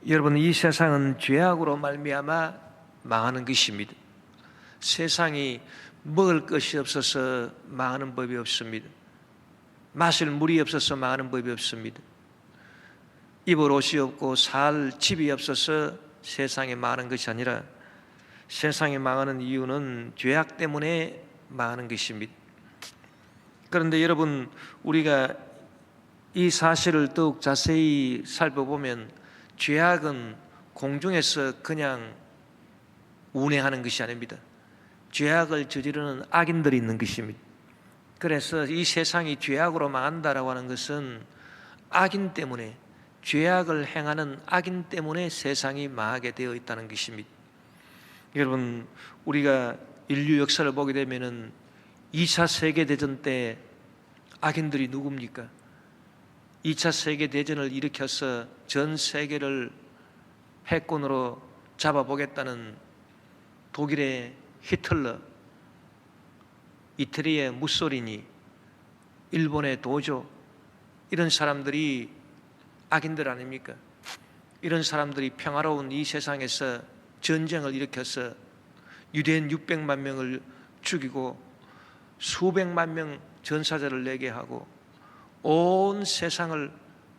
여러분, 이 세상은 죄악으로 말미암아 망하는 것입니다. 세상이 먹을 것이 없어서 망하는 법이 없습니다. 마실 물이 없어서 망하는 법이 없습니다. 입을 옷이 없고 살 집이 없어서 세상에 망하는 것이 아니라 세상에 망하는 이유는 죄악 때문에 망하는 것입니다. 그런데 여러분, 우리가 이 사실을 더욱 자세히 살펴보면 죄악은 공중에서 그냥 운행하는 것이 아닙니다. 죄악을 저지르는 악인들이 있는 것입니다. 그래서 이 세상이 죄악으로 망한다라고 하는 것은 악인 때문에, 죄악을 행하는 악인 때문에 세상이 망하게 되어 있다는 것입니다. 여러분, 우리가 인류 역사를 보게 되면은 2차 세계대전 때 악인들이 누굽니까? 2차 세계대전을 일으켜서 전 세계를 패권으로 잡아보겠다는 독일의 히틀러, 이태리의 무솔리니, 일본의 도조, 이런 사람들이 악인들 아닙니까? 이런 사람들이 평화로운 이 세상에서 전쟁을 일으켜서 유대인 600만 명을 죽이고 수백만 명 전사자를 내게 하고 온 세상을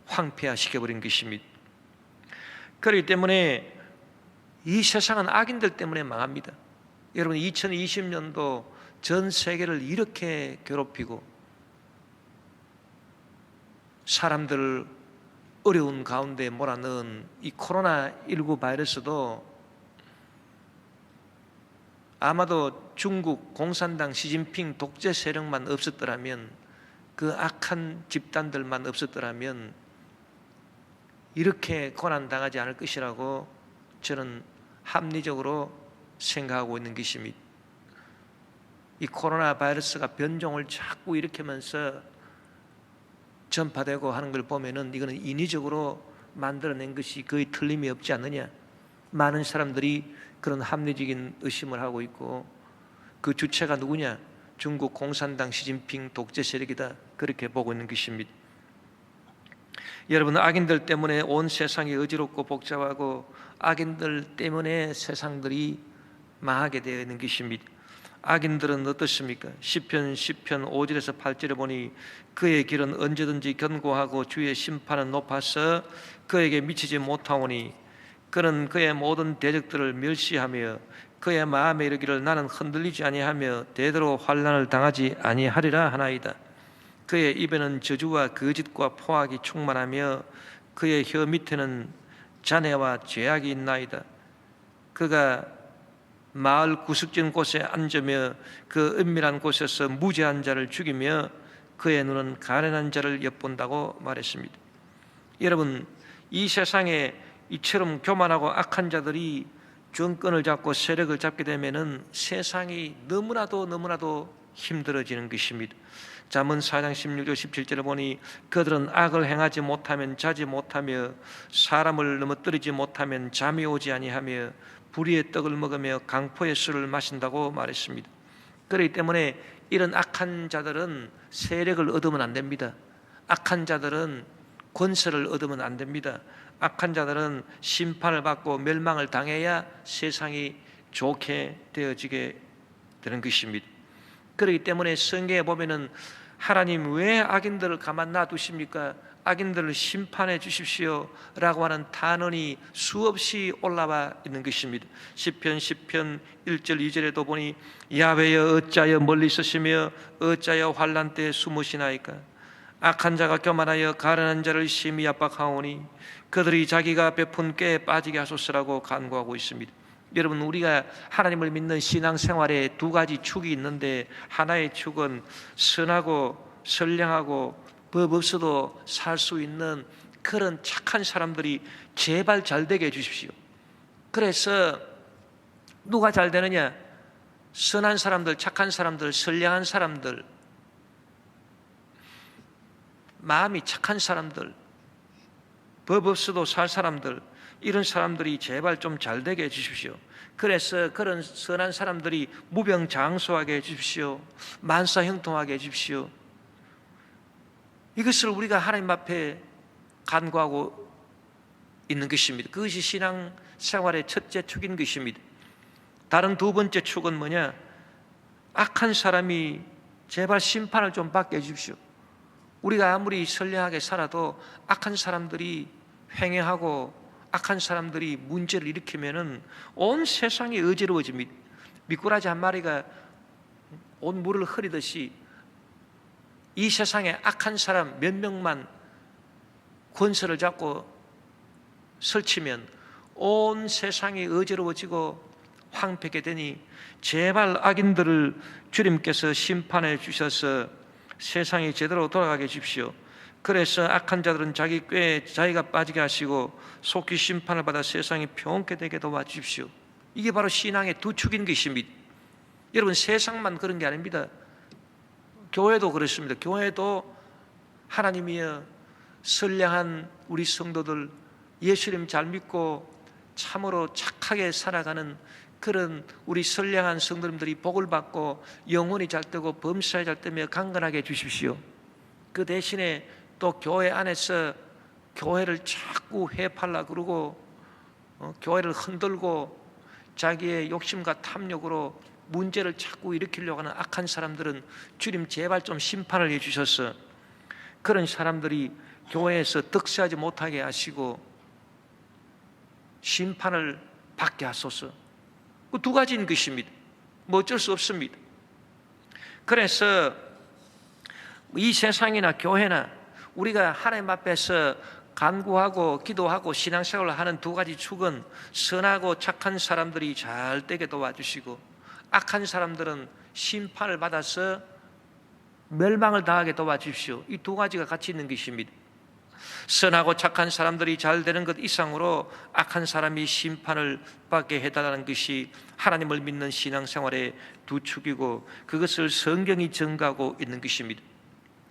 황폐화시켜버린 것입니다. 그렇기 때문에 이 세상은 악인들 때문에 망합니다. 여러분, 2020년도 전 세계를 이렇게 괴롭히고 사람들을 어려운 가운데 몰아넣은 이 코로나19 바이러스도 아마도 중국 공산당 시진핑 독재 세력만 없었더라면, 그 악한 집단들만 없었더라면 이렇게 고난당하지 않을 것이라고 저는 합리적으로 생각하고 있는 것입니다. 이 코로나 바이러스가 변종을 자꾸 일으키면서 전파되고 하는 걸 보면은 이거는 인위적으로 만들어낸 것이 거의 틀림이 없지 않느냐. 많은 사람들이 그런 합리적인 의심을 하고 있고, 그 주체가 누구냐? 중국 공산당 시진핑 독재 세력이다, 그렇게 보고 있는 것입니다. 여러분, 악인들 때문에 온 세상이 어지럽고 복잡하고 악인들 때문에 세상들이 망하게 되어 있는 것입니다. 악인들은 어떻습니까? 시편 5절에서 8절에 보니 그의 길은 언제든지 견고하고 주의 심판은 높아서 그에게 미치지 못하오니 그는 그의 모든 대적들을 멸시하며 그의 마음에 이르기를 나는 흔들리지 아니하며 대대로 환난을 당하지 아니하리라 하나이다. 그의 입에는 저주와 거짓과 포악이 충만하며 그의 혀 밑에는 잔해와 죄악이 있나이다. 그가 마을 구석진 곳에 앉으며 그 은밀한 곳에서 무죄한 자를 죽이며 그의 눈은 가련한 자를 엿본다고 말했습니다. 여러분, 이 세상에 이처럼 교만하고 악한 자들이 정권을 잡고 세력을 잡게 되면은 세상이 너무나도 힘들어지는 것입니다. 잠언 4장 16절 17절을 보니 그들은 악을 행하지 못하면 자지 못하며 사람을 넘어뜨리지 못하면 잠이 오지 아니하며 불의의 떡을 먹으며 강포의 술을 마신다고 말했습니다. 그렇기 때문에 이런 악한 자들은 세력을 얻으면 안 됩니다. 악한 자들은 권세를 얻으면 안 됩니다. 악한 자들은 심판을 받고 멸망을 당해야 세상이 좋게 되어지게 되는 것입니다. 그렇기 때문에 성경에 보면은 하나님 왜 악인들을 가만 놔두십니까? 악인들을 심판해 주십시오 라고 하는 탄원이 수없이 올라와 있는 것입니다. 시편 1편 1절 2절에도 보니 야훼여 어찌하여 멀리 있으시며 어찌하여 환난 때에 숨으시나이까? 악한 자가 교만하여 가련한 자를 심히 압박하오니 그들이 자기가 베푼 꾀에 빠지게 하소서라고 간구하고 있습니다. 여러분, 우리가 하나님을 믿는 신앙생활에 두 가지 축이 있는데, 하나의 축은 선하고 선량하고 법 없어도 살 수 있는 그런 착한 사람들이 제발 잘 되게 해주십시오. 그래서 누가 잘 되느냐? 선한 사람들, 착한 사람들, 선량한 사람들, 마음이 착한 사람들, 법 없어도 살 사람들, 이런 사람들이 제발 좀 잘 되게 해주십시오. 그래서 그런 선한 사람들이 무병장수하게 해주십시오. 만사형통하게 해주십시오. 이것을 우리가 하나님 앞에 간구하고 있는 것입니다. 그것이 신앙 생활의 첫째 축인 것입니다. 다른 두 번째 축은 뭐냐? 악한 사람이 제발 심판을 좀 받게 해주십시오. 우리가 아무리 선량하게 살아도 악한 사람들이 횡행하고 악한 사람들이 문제를 일으키면은 온 세상이 어지러워집니다. 미꾸라지 한 마리가 온 물을 흐리듯이 이 세상에 악한 사람 몇 명만 권세를 잡고 설치면 온 세상이 어지러워지고 황폐게 되니 제발 악인들을 주님께서 심판해 주셔서 세상이 제대로 돌아가게 해주십시오. 그래서 악한 자들은 자기 꾀에 자기가 빠지게 하시고 속히 심판을 받아 세상이 평온케 되게 도와주십시오. 이게 바로 신앙의 두 축인 것입니다. 여러분, 세상만 그런 게 아닙니다. 교회도 그렇습니다. 교회도 하나님이여 선량한 우리 성도들, 예수님 잘 믿고 참으로 착하게 살아가는 그런 우리 선량한 성도님들이 복을 받고 영혼이 잘 되고 범사에 잘 되며 강건하게 해주십시오. 그 대신에 또 교회 안에서 교회를 자꾸 회팔라 그러고 교회를 흔들고 자기의 욕심과 탐욕으로 문제를 자꾸 일으키려고 하는 악한 사람들은 주님 제발 좀 심판을 해주셔서 그런 사람들이 교회에서 득세하지 못하게 하시고 심판을 받게 하소서. 그 두 가지인 것입니다. 뭐 어쩔 수 없습니다. 그래서 이 세상이나 교회나 우리가 하나님 앞에서 간구하고 기도하고 신앙생활을 하는 두 가지 축은 선하고 착한 사람들이 잘 되게 도와주시고 악한 사람들은 심판을 받아서 멸망을 당하게 도와주십시오. 이 두 가지가 같이 있는 것입니다. 선하고 착한 사람들이 잘 되는 것 이상으로 악한 사람이 심판을 받게 해달라는 것이 하나님을 믿는 신앙생활의 두 축이고 그것을 성경이 증가하고 있는 것입니다.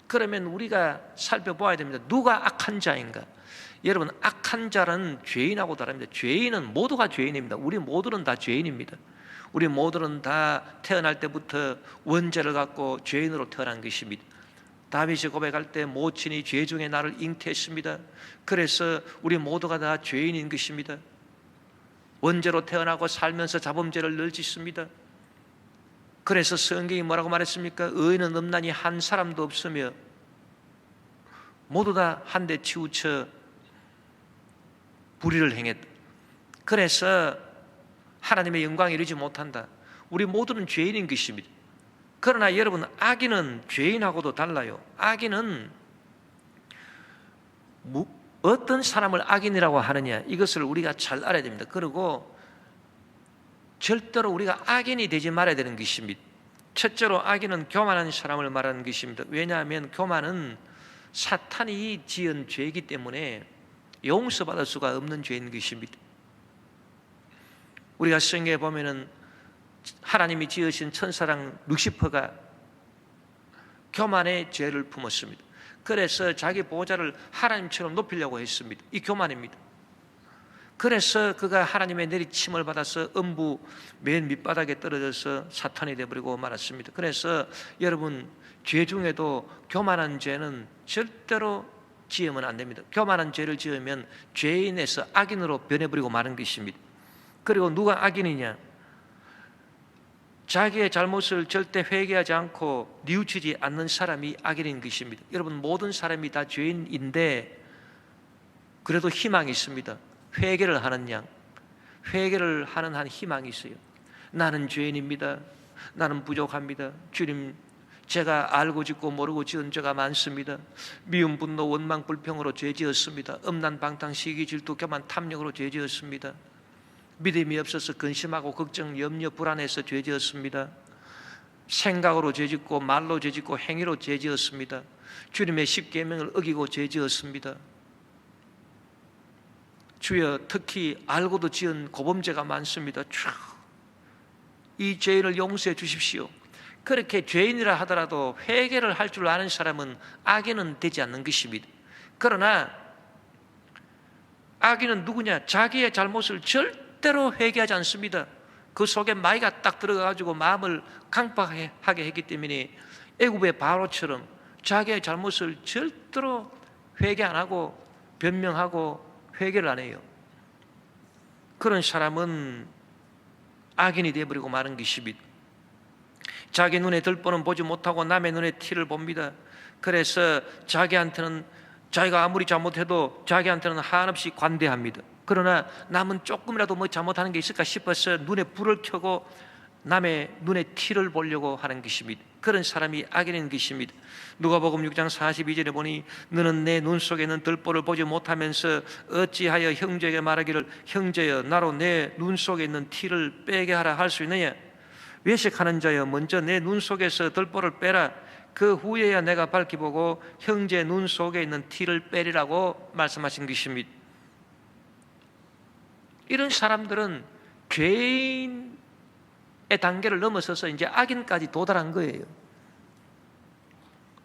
그러면 우리가 살펴보아야 됩니다. 누가 악한 자인가? 여러분, 악한 자는 죄인하고 다릅니다. 죄인은 모두가 죄인입니다. 우리 모두는 다 죄인입니다. 우리 모두는 다 태어날 때부터 원죄를 갖고 죄인으로 태어난 것입니다. 다윗이 고백할 때 모친이 죄 중에 나를 잉태했습니다. 그래서 우리 모두가 다 죄인인 것입니다. 원죄로 태어나고 살면서 자범죄를 늘 짓습니다. 그래서 성경이 뭐라고 말했습니까? 의인은 없나니 한 사람도 없으며 모두 다 한 대 치우쳐 불의를 행했다. 그래서 하나님의 영광에 이르지 못한다. 우리 모두는 죄인인 것입니다. 그러나 여러분, 악인은 죄인하고도 달라요. 악인은 어떤 사람을 악인이라고 하느냐, 이것을 우리가 잘 알아야 됩니다. 그리고 절대로 우리가 악인이 되지 말아야 되는 것입니다. 첫째로 악인은 교만한 사람을 말하는 것입니다. 왜냐하면 교만은 사탄이 지은 죄이기 때문에 용서받을 수가 없는 죄인 것입니다. 우리가 성경에 보면은 하나님이 지으신 천사랑 루시퍼가 교만의 죄를 품었습니다. 그래서 자기 보호자를 하나님처럼 높이려고 했습니다. 이 교만입니다. 그래서 그가 하나님의 내리침을 받아서 음부 맨 밑바닥에 떨어져서 사탄이 되어버리고 말았습니다. 그래서 여러분, 죄 중에도 교만한 죄는 절대로 지으면 안 됩니다. 교만한 죄를 지으면 죄인에서 악인으로 변해버리고 마는 것입니다. 그리고 누가 악인이냐? 자기의 잘못을 절대 회개하지 않고 뉘우치지 않는 사람이 악인인 것입니다. 여러분, 모든 사람이 다 죄인인데 그래도 희망이 있습니다. 회개를 하는 양, 회개를 하는 한 희망이 있어요. 나는 죄인입니다. 나는 부족합니다. 주님, 제가 알고 짓고 모르고 지은 죄가 많습니다. 미움, 분노, 원망, 불평으로 죄 지었습니다. 음란, 방탕, 시기, 질투, 교만, 탐욕으로 죄 지었습니다. 믿음이 없어서 근심하고 걱정, 염려, 불안해서 죄 지었습니다. 생각으로 죄 짓고 말로 죄 짓고 행위로 죄 지었습니다. 주님의 십계명을 어기고 죄 지었습니다. 주여, 특히 알고도 지은 고범죄가 많습니다. 이 죄인을 용서해 주십시오. 그렇게 죄인이라 하더라도 회개를 할 줄 아는 사람은 악인은 되지 않는 것입니다. 그러나 악인은 누구냐? 자기의 잘못을 절대로 회개하지 않습니다. 그 속에 마귀가 딱 들어가가지고 마음을 강팍하게 했기 때문에 애굽의 바로처럼 자기의 잘못을 절대로 회개 안 하고 변명하고 회개를 안 해요. 그런 사람은 악인이 되어버리고 마는 것입니다. 자기 눈에 들보는 보지 못하고 남의 눈에 티를 봅니다. 그래서 자기한테는, 자기가 아무리 잘못해도 자기한테는 한없이 관대합니다. 그러나 남은 조금이라도 뭐 잘못하는 게 있을까 싶어서 눈에 불을 켜고 남의 눈에 티를 보려고 하는 것입니다. 그런 사람이 악인인 것입니다. 누가복음 6장 42절에 보니 너는 내 눈 속에 있는 들보를 보지 못하면서 어찌하여 형제에게 말하기를 형제여 나로 내 눈 속에 있는 티를 빼게 하라 할 수 있느냐. 외식하는 자여 먼저 내 눈 속에서 들보를 빼라. 그 후에야 내가 밝히 보고 형제 눈 속에 있는 티를 빼리라고 말씀하신 것입니다. 이런 사람들은 죄인의 단계를 넘어서서 이제 악인까지 도달한 거예요.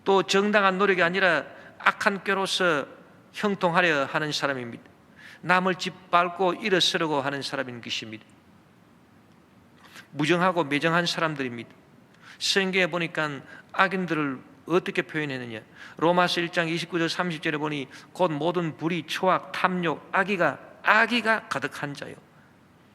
또 정당한 노력이 아니라 악한 꾀로서 형통하려 하는 사람입니다. 남을 짓밟고 일어서려고 하는 사람인 것입니다. 무정하고 매정한 사람들입니다. 성경에 보니까 악인들을 어떻게 표현했느냐. 로마서 1장 29절 30절에 보니 곧 모든 불의, 초악, 탐욕, 악의가 가득한 자요,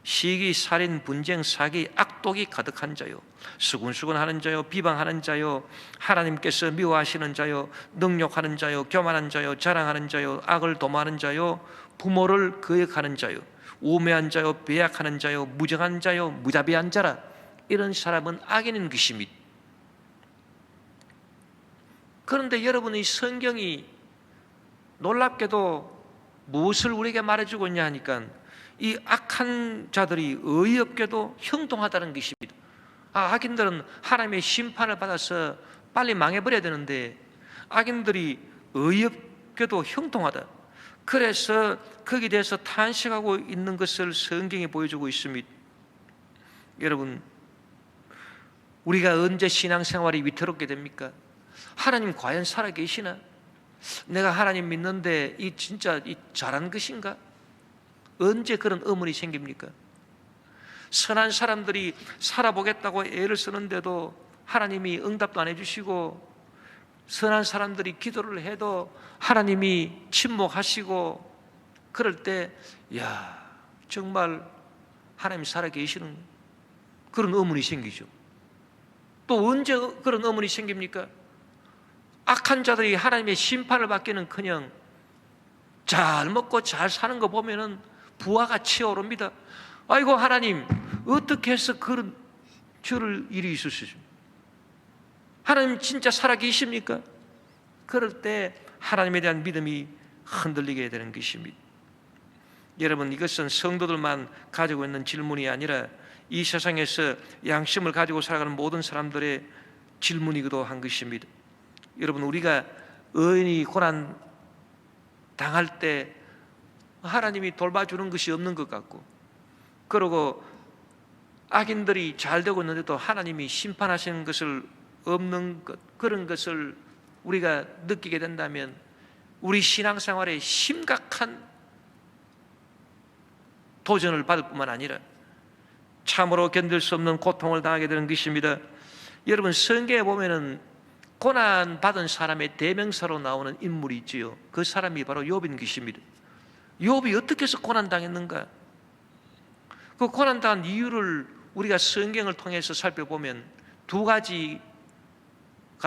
시기, 살인, 분쟁, 사기, 악독이 가득한 자요, 수군수군하는 자요, 비방하는 자요, 하나님께서 미워하시는 자요, 능욕하는 자요, 교만한 자요, 자랑하는 자요, 악을 도모하는 자요, 부모를 거역하는 자요, 우매한 자요, 배약하는 자요, 무정한 자요, 무자비한 자라. 이런 사람은 악인인 것입니다. 그런데 여러분의 성경이 놀랍게도 무엇을 우리에게 말해주고 있냐 하니까 이 악한 자들이 어이없게도 형통하다는 것입니다. 악인들은 하나님의 심판을 받아서 빨리 망해버려야 되는데 악인들이 어이없게도 형통하다. 그래서 거기에 대해서 탄식하고 있는 것을 성경이 보여주고 있습니다. 여러분, 우리가 언제 신앙생활이 위태롭게 됩니까? 하나님 과연 살아계시나? 내가 하나님 믿는데 진짜 잘한 것인가? 언제 그런 의문이 생깁니까? 선한 사람들이 살아보겠다고 애를 쓰는데도 하나님이 응답도 안 해주시고, 선한 사람들이 기도를 해도 하나님이 침묵하시고, 그럴 때 야, 정말 하나님 살아계시는 그런 의문이 생기죠. 또 언제 그런 의문이 생깁니까? 악한 자들이 하나님의 심판을 받기는커녕 잘 먹고 잘 사는 거 보면은 부하가 치어오릅니다. 아이고 하나님, 어떻게 해서 그런 저럴 일이 있을 수 있습니까? 하나님 진짜 살아계십니까? 그럴 때 하나님에 대한 믿음이 흔들리게 되는 것입니다. 여러분, 이것은 성도들만 가지고 있는 질문이 아니라 이 세상에서 양심을 가지고 살아가는 모든 사람들의 질문이기도 한 것입니다. 여러분, 우리가 의인이 고난 당할 때 하나님이 돌봐주는 것이 없는 것 같고, 그리고 악인들이 잘 되고 있는데도 하나님이 심판하시는 것을 없는 것, 그런 것을 우리가 느끼게 된다면 우리 신앙생활에 심각한 도전을 받을 뿐만 아니라 참으로 견딜 수 없는 고통을 당하게 되는 것입니다. 여러분, 성경에 보면은 고난 받은 사람의 대명사로 나오는 인물이 있지요. 그 사람이 바로 욥인 것입니다. 욥이 어떻게 해서 고난 당했는가? 그 고난 당한 이유를 우리가 성경을 통해서 살펴보면 두 가지가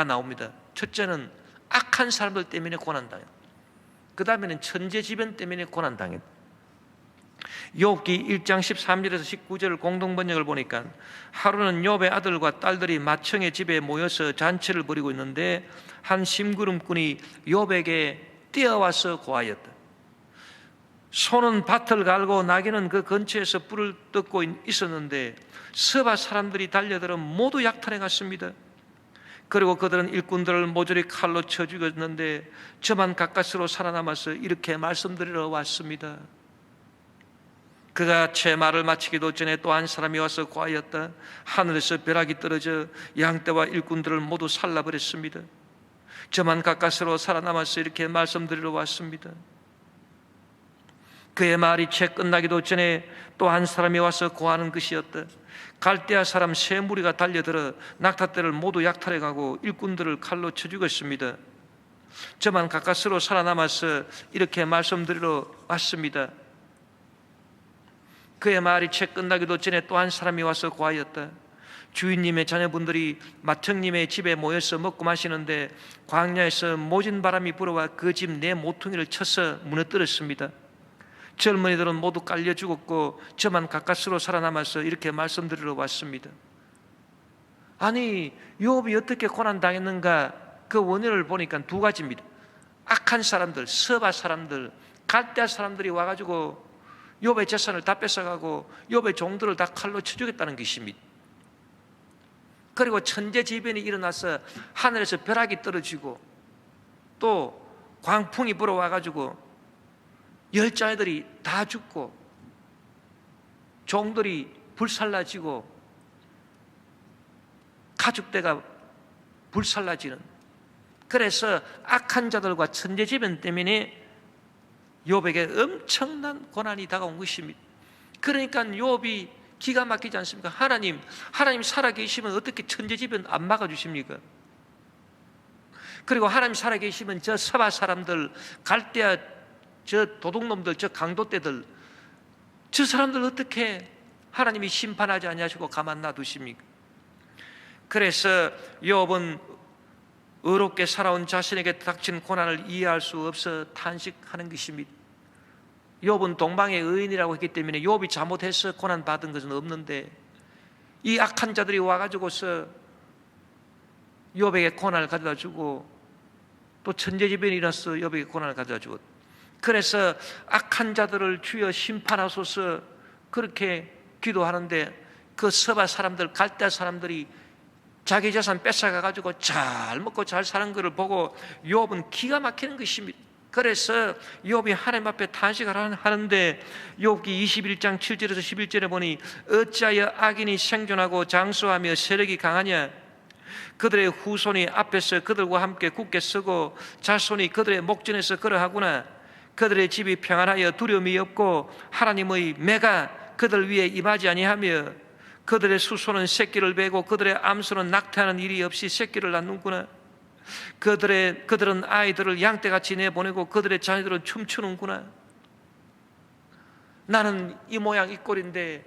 나옵니다. 첫째는 악한 사람들 때문에 고난 당했다. 그 다음에는 천재지변 때문에 고난 당했다. 욥기 1장 13절에서 19절 공동 번역을 보니까 하루는 욥의 아들과 딸들이 맏형의 집에 모여서 잔치를 벌이고 있는데 한 심부름꾼이 욥에게 뛰어와서 고하였다. 소는 밭을 갈고 나귀는 그 근처에서 뿔을 뜯고 있었는데 서바 사람들이 달려들어 모두 약탈해 갔습니다. 그리고 그들은 일꾼들을 모조리 칼로 쳐 죽였는데 저만 가까스로 살아남아서 이렇게 말씀드리러 왔습니다. 그가 제 말을 마치기도 전에 또 한 사람이 와서 고하였다. 하늘에서 벼락이 떨어져 양떼와 일꾼들을 모두 살라버렸습니다. 저만 가까스로 살아남아서 이렇게 말씀드리러 왔습니다. 그의 말이 채 끝나기도 전에 또 한 사람이 와서 고하는 것이었다. 갈대아 사람 세 무리가 달려들어 낙타떼를 모두 약탈해가고 일꾼들을 칼로 쳐 죽였습니다. 저만 가까스로 살아남아서 이렇게 말씀드리러 왔습니다. 그의 말이 채 끝나기도 전에 또 한 사람이 와서 고하였다. 주인님의 자녀분들이 맏형님의 집에 모여서 먹고 마시는데 광야에서 모진 바람이 불어와 그 집 내 모퉁이를 쳐서 무너뜨렸습니다. 젊은이들은 모두 깔려 죽었고 저만 가까스로 살아남아서 이렇게 말씀드리러 왔습니다. 아니, 욥이 어떻게 고난 당했는가? 그 원인을 보니까 두 가지입니다. 악한 사람들, 서바 사람들, 갈대아 사람들이 와가지고 욥의 재산을 다 뺏어가고 욥의 종들을 다 칼로 쳐 죽였다는 것입니다. 그리고 천재지변이 일어나서 하늘에서 벼락이 떨어지고 또 광풍이 불어와가지고 열자애들이 다 죽고 종들이 불살라지고 가축대가 불살라지는, 그래서 악한 자들과 천재지변 때문에 욥에게 엄청난 고난이 다가온 것입니다. 그러니까 욥이 기가 막히지 않습니까? 하나님 살아계시면 어떻게 천재지변 안 막아주십니까? 그리고 하나님 살아계시면 저 서바 사람들, 갈대아 저 도둑놈들, 저 강도떼들, 저 사람들 어떻게 하나님이 심판하지 아니하시고 가만 놔두십니까? 그래서 욥은 의롭게 살아온 자신에게 닥친 고난을 이해할 수 없어 탄식하는 것입니다. 욥은 동방의 의인이라고 했기 때문에 욥이 잘못해서 고난 받은 것은 없는데 이 악한 자들이 와가지고서 욥에게 고난을 가져다 주고 또 천재지변이 일어나서 욥에게 고난을 가져다 주고, 그래서 악한 자들을 주여 심판하소서 그렇게 기도하는데 그 서바 사람들, 갈대아 사람들이 자기 재산 뺏어가가지고 잘 먹고 잘 사는 것을 보고 욥은 기가 막히는 것입니다. 그래서 욥이 하나님 앞에 탄식을 하는데 욥기 21장 7절에서 11절에 보니 어찌하여 악인이 생존하고 장수하며 세력이 강하냐? 그들의 후손이 앞에서 그들과 함께 굳게 서고 자손이 그들의 목전에서 걸어하구나. 그들의 집이 평안하여 두려움이 없고 하나님의 매가 그들 위에 임하지 아니하며 그들의 수소는 새끼를 베고 그들의 암소는 낙태하는 일이 없이 새끼를 낳는구나. 그들은 아이들을 양떼같이 내보내고 그들의 자녀들은 춤추는구나. 나는 이 모양 이 꼴인데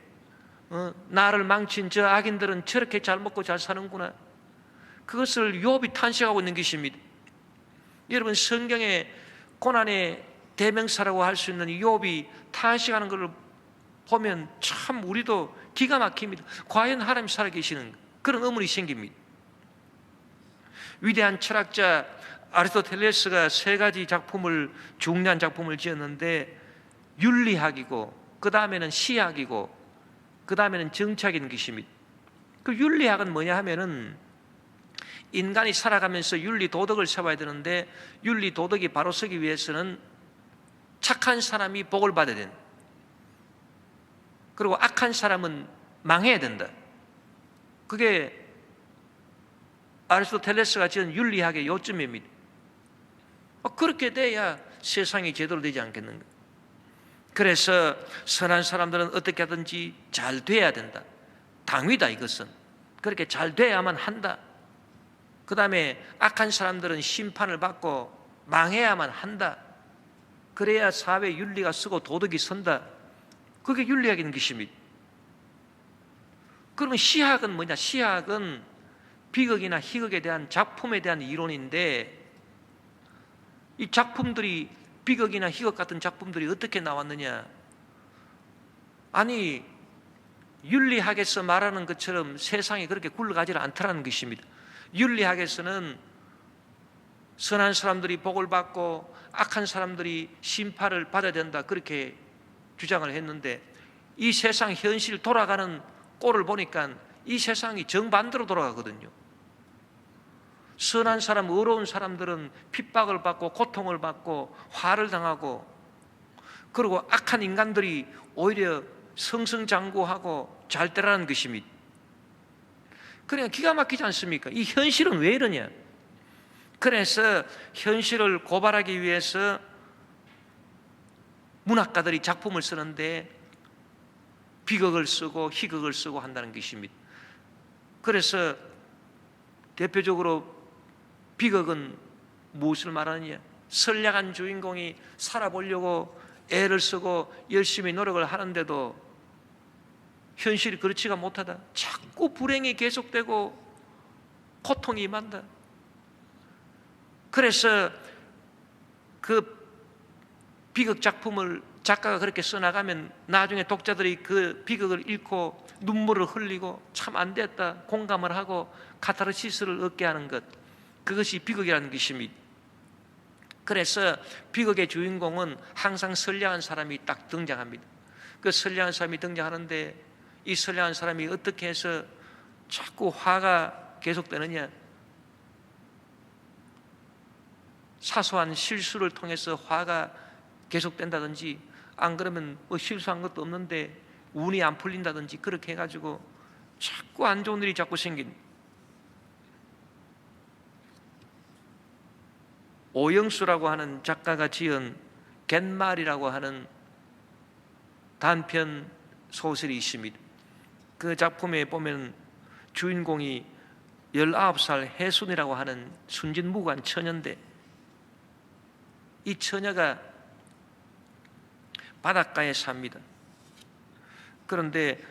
나를 망친 저 악인들은 저렇게 잘 먹고 잘 사는구나. 그것을 욥이 탄식하고 있는 것입니다. 여러분, 성경의 고난의 대명사라고 할 수 있는 욥이 탄식하는 것을 보면 참 우리도 기가 막힙니다. 과연 하나님 살아계시는 그런 의문이 생깁니다. 위대한 철학자 아리스토텔레스가 세 가지 작품을, 중요한 작품을 지었는데 윤리학이고 그 다음에는 시학이고 그 다음에는 정치학인 것입니다. 그 윤리학은 뭐냐 하면은 인간이 살아가면서 윤리 도덕을 세워야 되는데 윤리 도덕이 바로 서기 위해서는 착한 사람이 복을 받아야 된다. 그리고 악한 사람은 망해야 된다. 그게 아리스토텔레스가 지은 윤리학의 요점입니다. 그렇게 돼야 세상이 제대로 되지 않겠는가. 그래서 선한 사람들은 어떻게 하든지 잘 돼야 된다. 당위다 이것은. 그렇게 잘 돼야만 한다. 그 다음에 악한 사람들은 심판을 받고 망해야만 한다. 그래야 사회 윤리가 서고 도덕이 선다. 그게 윤리학인 것입니다. 그러면 시학은 뭐냐? 시학은 비극이나 희극에 대한 작품에 대한 이론인데 이 작품들이, 비극이나 희극 같은 작품들이 어떻게 나왔느냐? 아니, 윤리학에서 말하는 것처럼 세상이 그렇게 굴러가지 않더라는 것입니다. 윤리학에서는 선한 사람들이 복을 받고 악한 사람들이 심판을 받아야 된다 그렇게 주장을 했는데 이 세상 현실 돌아가는 꼴을 보니까 이 세상이 정반대로 돌아가거든요. 선한 사람, 의로운 사람들은 핍박을 받고 고통을 받고 화를 당하고, 그리고 악한 인간들이 오히려 승승장구하고 잘 되라는 것입니다. 그러니까 기가 막히지 않습니까? 이 현실은 왜 이러냐? 그래서 현실을 고발하기 위해서 문학가들이 작품을 쓰는데 비극을 쓰고 희극을 쓰고 한다는 것입니다. 그래서 대표적으로 비극은 무엇을 말하느냐? 선량한 주인공이 살아보려고 애를 쓰고 열심히 노력을 하는데도 현실이 그렇지가 못하다. 자꾸 불행이 계속되고 고통이 임한다. 그래서 그 비극 작품을 작가가 그렇게 써나가면 나중에 독자들이 그 비극을 읽고 눈물을 흘리고 참 안 됐다 공감을 하고 카타르시스를 얻게 하는 것, 그것이 비극이라는 것입니다. 그래서 비극의 주인공은 항상 선량한 사람이 딱 등장합니다. 그 선량한 사람이 등장하는데 이 선량한 사람이 어떻게 해서 자꾸 화가 계속되느냐? 사소한 실수를 통해서 화가 계속된다든지, 안 그러면 뭐 실수한 것도 없는데 운이 안 풀린다든지, 그렇게 해가지고 자꾸 안 좋은 일이 자꾸 생긴. 오영수라고 하는 작가가 지은 갯말이라고 하는 단편 소설이 있습니다. 그 작품에 보면 주인공이 19살 해순이라고 하는 순진무구한 처녀인데, 이 처녀가 바닷가에 삽니다. 그런데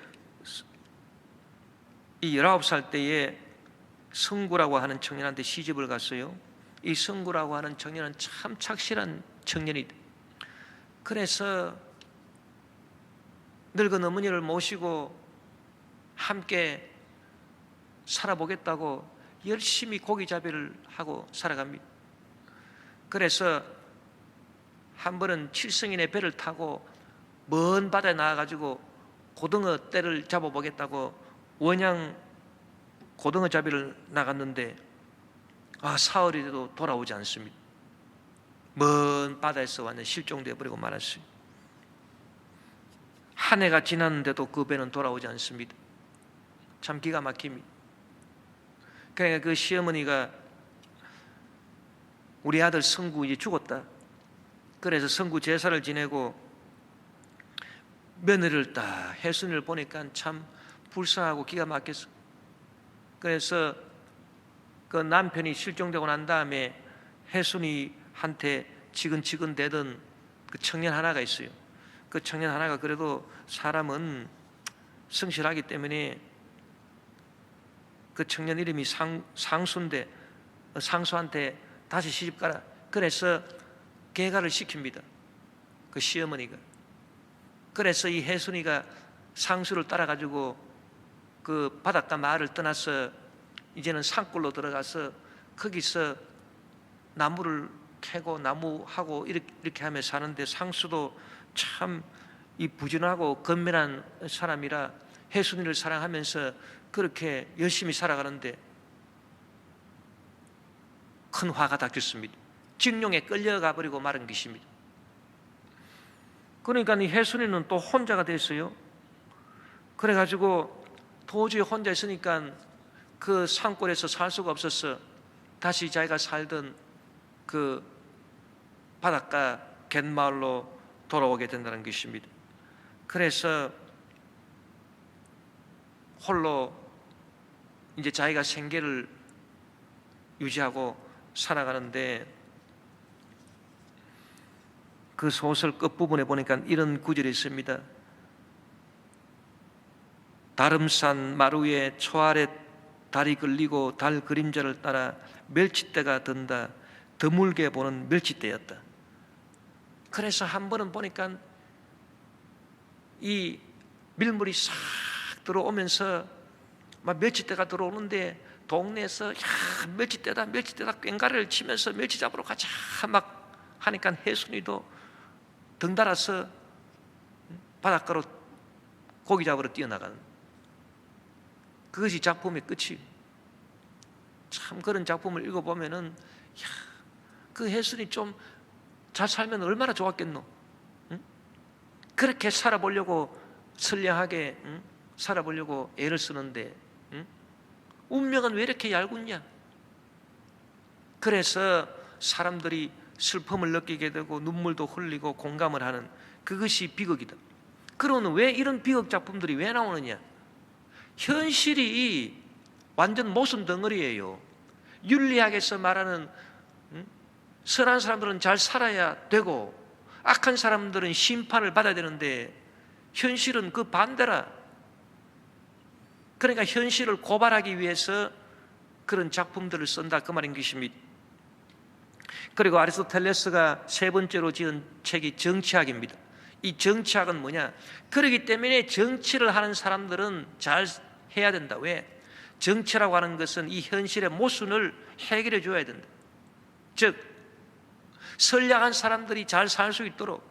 이 19살 때에 성구라고 하는 청년한테 시집을 갔어요. 이 성구라고 하는 청년은 참 착실한 청년이다. 그래서 늙은 어머니를 모시고 함께 살아보겠다고 열심히 고기잡이를 하고 살아갑니다. 그래서 한 번은 칠성인의 배를 타고 먼 바다에 나와가지고 고등어 떼를 잡아보겠다고 원양 고등어 잡이를 나갔는데 사흘이 돼도 돌아오지 않습니다. 먼 바다에서 완전 실종되어 버리고 말았어요. 한 해가 지났는데도 그 배는 돌아오지 않습니다. 참 기가 막힙니다. 그러니까 그 시어머니가 우리 아들 성구 이제 죽었다. 그래서 성구 제사를 지내고 며느리를 딱 해순이를 보니까 참 불쌍하고 기가 막혔어. 그래서 그 남편이 실종되고 난 다음에 해순이한테 지근지근 대던 그 청년 하나가 있어요. 그 청년 하나가 그래도 사람은 성실하기 때문에 그 청년 이름이 상수인데 상수한테 다시 시집가라. 그래서 개가를 시킵니다. 그 시어머니가. 그래서 이 해순이가 상수를 따라가지고 그 바닷가 마을을 떠나서 이제는 산골로 들어가서 거기서 나무를 캐고 나무하고 이렇게 하며 사는데, 상수도 참 이 부지런하고 건면한 사람이라 해순이를 사랑하면서 그렇게 열심히 살아가는데 큰 화가 닥쳤습니다. 직룡에 끌려가 버리고 마른 것입니다. 그러니까 이 해순이는 또 혼자가 됐어요. 그래가지고 도저히 혼자 있으니까 그 산골에서 살 수가 없어서 다시 자기가 살던 그 바닷가 갯마을로 돌아오게 된다는 것입니다. 그래서 홀로 이제 자기가 생계를 유지하고 살아가는데, 그 소설 끝부분에 보니까 이런 구절이 있습니다. 다름산 마루에 초아래 달이 걸리고 달 그림자를 따라 멸치대가 든다. 드물게 보는 멸치대였다. 그래서 한 번은 보니까 이 밀물이 싹 들어오면서 막 멸치대가 들어오는데 동네에서 야 멸치대다 꽹가리를 치면서 멸치 잡으러 가자 막 하니까 해순이도 덩달아서 바닷가로 고기 잡으러 뛰어나가는, 그것이 작품의 끝이. 참 그런 작품을 읽어보면은 야, 그 해순이 좀 잘 살면 얼마나 좋았겠노. 응? 그렇게 살아보려고 선량하게 살아보려고 애를 쓰는데 운명은 왜 이렇게 얄궂냐. 그래서 사람들이 슬픔을 느끼게 되고 눈물도 흘리고 공감을 하는, 그것이 비극이다. 그러면 왜 이런 비극 작품들이 왜 나오느냐. 현실이 완전 모순 덩어리예요. 윤리학에서 말하는 선한 사람들은 잘 살아야 되고 악한 사람들은 심판을 받아야 되는데, 현실은 그 반대라. 그러니까 현실을 고발하기 위해서 그런 작품들을 쓴다 그 말인 것입니다. 그리고 아리스토텔레스가 세 번째로 지은 책이 정치학입니다. 이 정치학은 뭐냐? 그렇기 때문에 정치를 하는 사람들은 잘 해야 된다. 왜? 정치라고 하는 것은 이 현실의 모순을 해결해 줘야 된다. 즉 선량한 사람들이 잘 살 수 있도록,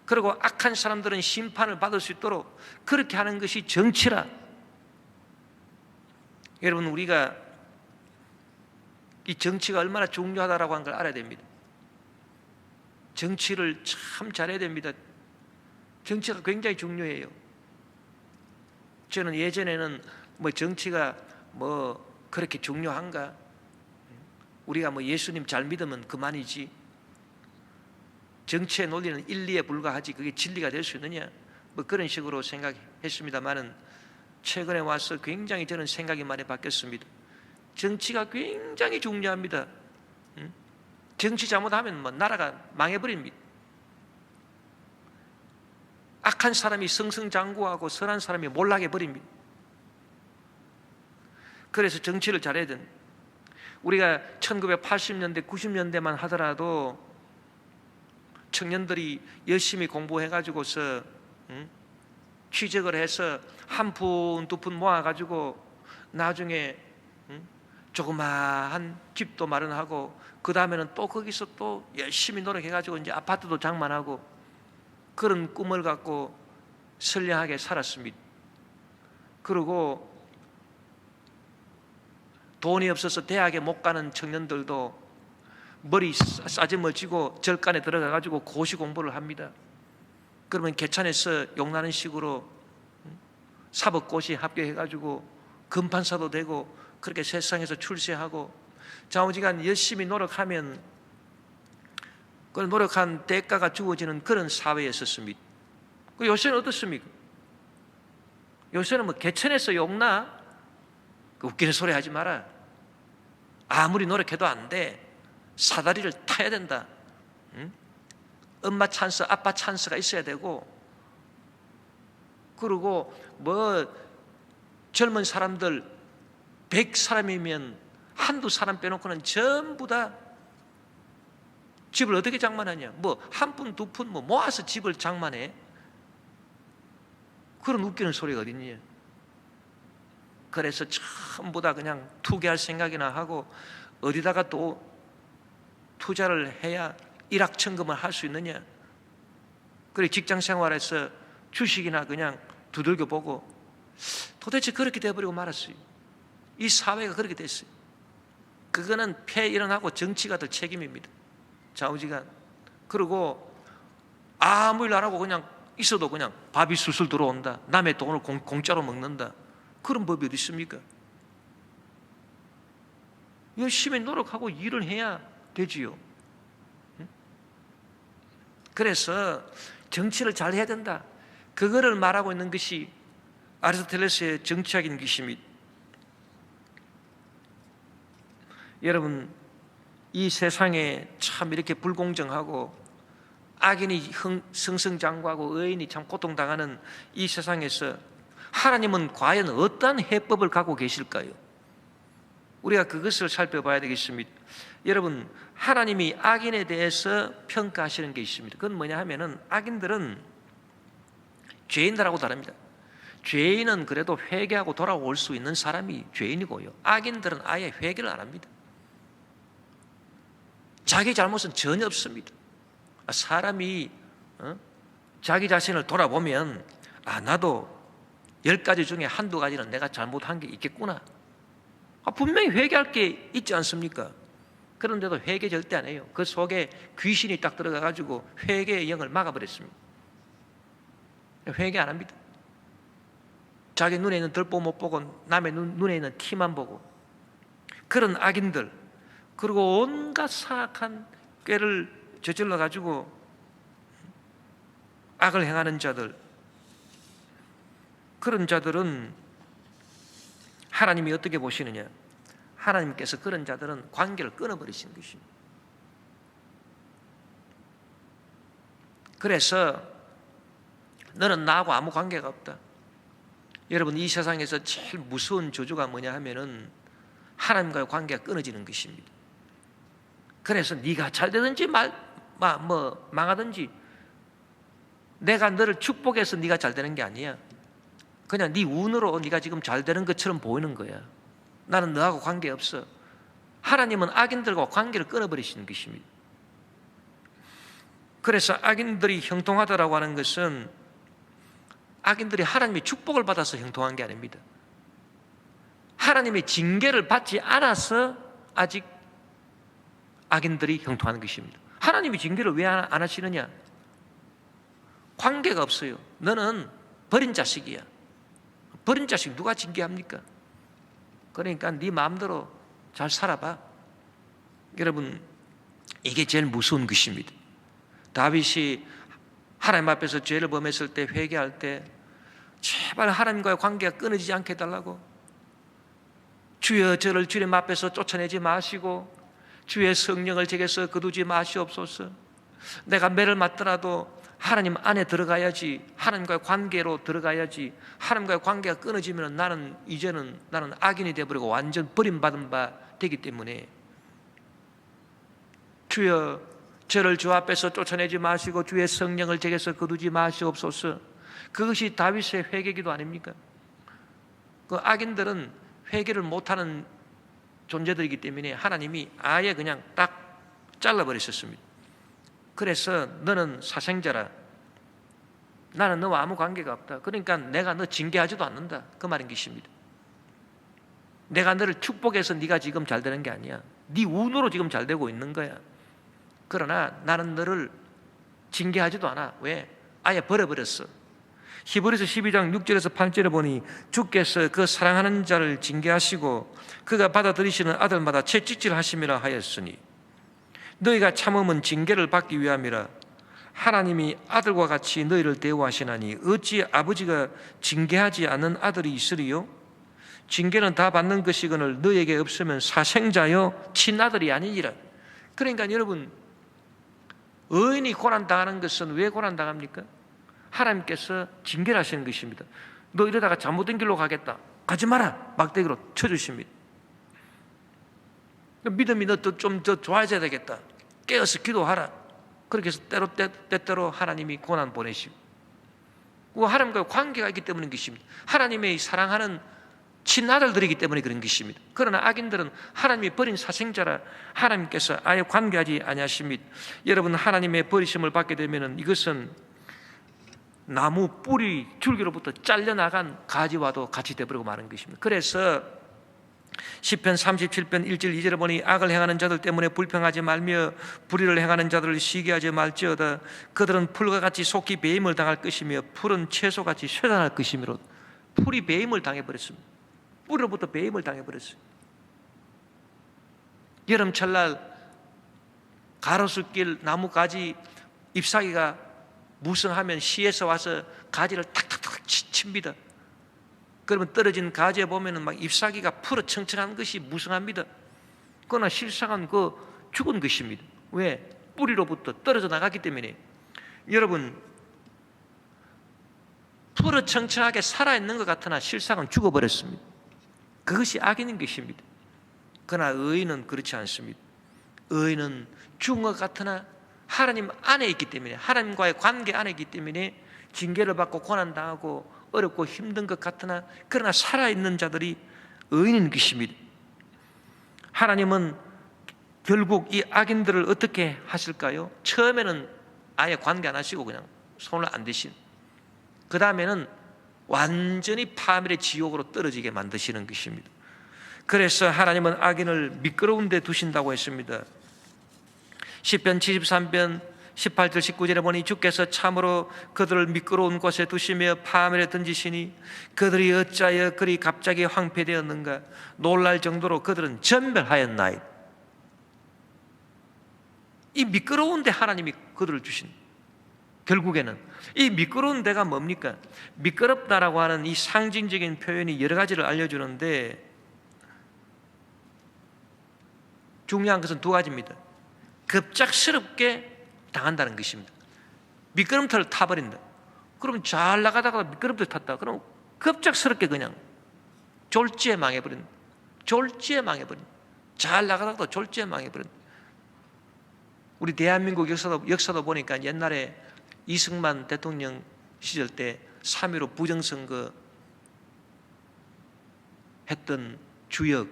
그리고 악한 사람들은 심판을 받을 수 있도록 그렇게 하는 것이 정치라. 여러분, 우리가 이 정치가 얼마나 중요하다라고 하는 걸 알아야 됩니다. 정치를 참 잘해야 됩니다. 정치가 굉장히 중요해요. 저는 예전에는 정치가 그렇게 중요한가? 우리가 예수님 잘 믿으면 그만이지, 정치의 논리는 일리에 불과하지 그게 진리가 될 수 있느냐, 그런 식으로 생각했습니다만은 최근에 와서 굉장히 저는 생각이 많이 바뀌었습니다. 정치가 굉장히 중요합니다. 정치 잘못하면 나라가 망해버립니다. 악한 사람이 승승장구하고 선한 사람이 몰락해 버립니다. 그래서 정치를 잘해야 된다. 우리가 1980년대 90년대만 하더라도 청년들이 열심히 공부해가지고서 취직을 해서 한 푼 두 푼 모아가지고 나중에 조그마한 집도 마련하고 그 다음에는 또 거기서 또 열심히 노력해가지고 이제 아파트도 장만하고 그런 꿈을 갖고 선량하게 살았습니다. 그리고 돈이 없어서 대학에 못 가는 청년들도 머리 싸짐을 쥐고 절간에 들어가가지고 고시 공부를 합니다. 그러면 개천에서 용나는 식으로 사법고시 합격해가지고 검판사도 되고 그렇게 세상에서 출세하고 좌우지간 열심히 노력하면 그 노력한 대가가 주어지는 그런 사회였었습니다. 요새는 어떻습니까? 요새는 개천에서 용나? 웃기는 소리 하지 마라. 아무리 노력해도 안 돼. 사다리를 타야 된다. 엄마 찬스, 아빠 찬스가 있어야 되고, 그리고 젊은 사람들 100사람이면 한두 사람 빼놓고는 전부 다 집을 어떻게 장만하냐? 한 푼, 두 푼 모아서 집을 장만해. 그런 웃기는 소리가 어딨냐? 그래서 전부 다 그냥 투기할 생각이나 하고 어디다가 또 투자를 해야 일확천금을 할 수 있느냐? 그리고 직장 생활에서 주식이나 그냥 두들겨 보고 도대체 그렇게 돼버리고 말았어요. 이 사회가 그렇게 됐어요. 그거는 폐 일어나고 정치가 더 책임입니다. 좌우지간. 그리고 아무 일 안 하고 그냥 있어도 그냥 밥이 술술 들어온다. 남의 돈을 공짜로 먹는다. 그런 법이 어디 있습니까? 열심히 노력하고 일을 해야 되지요. 그래서 정치를 잘 해야 된다. 그거를 말하고 있는 것이 아리스토텔레스의 정치학인 것입니다. 여러분, 이 세상에 참 이렇게 불공정하고 악인이 승승장구하고 의인이 참 고통당하는 이 세상에서 하나님은 과연 어떠한 해법을 갖고 계실까요? 우리가 그것을 살펴봐야 되겠습니다. 여러분, 하나님이 악인에 대해서 평가하시는 게 있습니다. 그건 뭐냐 하면은 악인들은 죄인들하고 다릅니다. 죄인은 그래도 회개하고 돌아올 수 있는 사람이 죄인이고요. 악인들은 아예 회개를 안 합니다. 자기 잘못은 전혀 없습니다. 사람이 자기 자신을 돌아보면 나도 10가지 중에 한두 가지는 내가 잘못한 게 있겠구나. 분명히 회개할 게 있지 않습니까? 그런데도 회개 절대 안 해요. 그 속에 귀신이 딱 들어가가지고 회개의 영을 막아버렸습니다. 회개 안 합니다. 자기 눈에 있는 들보 못 보고 남의 눈에 있는 티만 보고, 그런 악인들, 그리고 온갖 사악한 꾀를 저질러 가지고 악을 행하는 자들, 그런 자들은 하나님이 어떻게 보시느냐? 하나님께서 그런 자들은 관계를 끊어버리신 것입니다. 그래서 너는 나하고 아무 관계가 없다. 여러분, 이 세상에서 제일 무서운 저주가 뭐냐 하면은 하나님과의 관계가 끊어지는 것입니다. 그래서 네가 잘 되든지 망하든지 내가 너를 축복해서 네가 잘 되는 게 아니야. 그냥 네 운으로 네가 지금 잘 되는 것처럼 보이는 거야. 나는 너하고 관계없어. 하나님은 악인들과 관계를 끊어버리시는 것입니다. 그래서 악인들이 형통하다라고 하는 것은 악인들이 하나님의 축복을 받아서 형통한 게 아닙니다. 하나님의 징계를 받지 않아서 아직 악인들이 형통하는 것입니다. 하나님이 징계를 왜 안 하시느냐? 관계가 없어요. 너는 버린 자식이야. 버린 자식 누가 징계합니까? 그러니까 네 마음대로 잘 살아봐. 여러분, 이게 제일 무서운 것입니다. 다윗이 하나님 앞에서 죄를 범했을 때, 회개할 때 제발 하나님과의 관계가 끊어지지 않게 해달라고, 주여 저를 주님 앞에서 쫓아내지 마시고 주의 성령을 제게서 거두지 마시옵소서. 내가 매를 맞더라도 하나님 안에 들어가야지, 하나님과의 관계로 들어가야지. 하나님과의 관계가 끊어지면 나는 악인이 되어버리고 완전 버림받은 바 되기 때문에, 주여 저를 주 앞에서 쫓아내지 마시고 주의 성령을 제게서 거두지 마시옵소서. 그것이 다윗의 회개기도 아닙니까? 그 악인들은 회개를 못하는 존재들이기 때문에 하나님이 아예 그냥 딱 잘라버리셨습니다. 그래서 너는 사생자라, 나는 너와 아무 관계가 없다. 그러니까 내가 너 징계하지도 않는다, 그 말인 것입니다. 내가 너를 축복해서 네가 지금 잘 되는 게 아니야. 네 운으로 지금 잘 되고 있는 거야. 그러나 나는 너를 징계하지도 않아. 왜? 아예 버려버렸어. 히브리서 12장 6절에서 8절에 보니 주께서 그 사랑하는 자를 징계하시고 그가 받아들이시는 아들마다 채찍질 하심이라 하였으니 너희가 참음은 징계를 받기 위함이라. 하나님이 아들과 같이 너희를 대우하시나니 어찌 아버지가 징계하지 않는 아들이 있으리요? 징계는 다 받는 것이거늘 너희에게 없으면 사생자여 친아들이 아니니라. 그러니까 여러분, 의인이 고난당하는 것은 왜 고난당합니까? 하나님께서 징계를 하시는 것입니다. 너 이러다가 잘못된 길로 가겠다, 가지 마라, 막대기로 쳐주십니다. 믿음이 너 좀 더 좋아져야 되겠다, 깨어서 기도하라. 그렇게 해서 때때로 하나님이 고난 보내시고, 하나님과의 관계가 있기 때문인 것입니다. 하나님의 사랑하는 친아들들이기 때문에 그런 것입니다. 그러나 악인들은 하나님이 버린 사생자라 하나님께서 아예 관계하지 아니하십니다. 여러분, 하나님의 버리심을 받게 되면 이것은 나무 뿌리 줄기로부터 잘려나간 가지와도 같이 되어버리고 마는 것입니다. 그래서 시편 37편 1절 2절에 보니 악을 행하는 자들 때문에 불평하지 말며 불의를 행하는 자들을 시기하지 말지어다. 그들은 풀과 같이 속히 배임을 당할 것이며 풀은 채소같이 쇠단할 것이므로. 풀이 배임을 당해버렸습니다. 뿌리로부터 배임을 당해버렸어요. 여름철날 가로수길 나무 가지 잎사귀가 무성하면 시에서 와서 가지를 탁탁탁 칩니다. 그러면 떨어진 가지에 보면은 막 잎사귀가 풀어 청청한 것이 무성합니다. 그러나 실상은 그 죽은 것입니다. 왜? 뿌리로부터 떨어져 나갔기 때문에. 여러분, 풀어 청청하게 살아있는 것 같으나 실상은 죽어버렸습니다. 그것이 악인인 것입니다. 그러나 의인은 그렇지 않습니다. 의인은 죽은 것 같으나 하나님 안에 있기 때문에, 하나님과의 관계 안에 있기 때문에 징계를 받고 고난당하고 어렵고 힘든 것 같으나 그러나 살아있는 자들이 의인인 것입니다. 하나님은 결국 이 악인들을 어떻게 하실까요? 처음에는 아예 관계 안 하시고 그냥 손을 안 대신, 그 다음에는 완전히 파멸의 지옥으로 떨어지게 만드시는 것입니다. 그래서 하나님은 악인을 미끄러운 데 두신다고 했습니다. 시편 73편 18절 19절에 보니 주께서 참으로 그들을 미끄러운 곳에 두시며 파멸에 던지시니 그들이 어찌하여 그리 갑자기 황폐되었는가. 놀랄 정도로 그들은 전멸하였나이다. 이 미끄러운 데 하나님이 그들을 주신, 결국에는 이 미끄러운 데가 뭡니까? 미끄럽다라고 하는 이 상징적인 표현이 여러 가지를 알려주는데 중요한 것은 두 가지입니다. 급작스럽게 당한다는 것입니다. 미끄럼틀을 타버린다. 그러면 잘 나가다가 미끄럼틀 탔다. 그럼 급작스럽게 그냥 졸지에 망해버린, 잘 나가다가도 졸지에 망해버린. 우리 대한민국 역사도 보니까 옛날에 이승만 대통령 시절 때 3.15 부정선거 했던 주역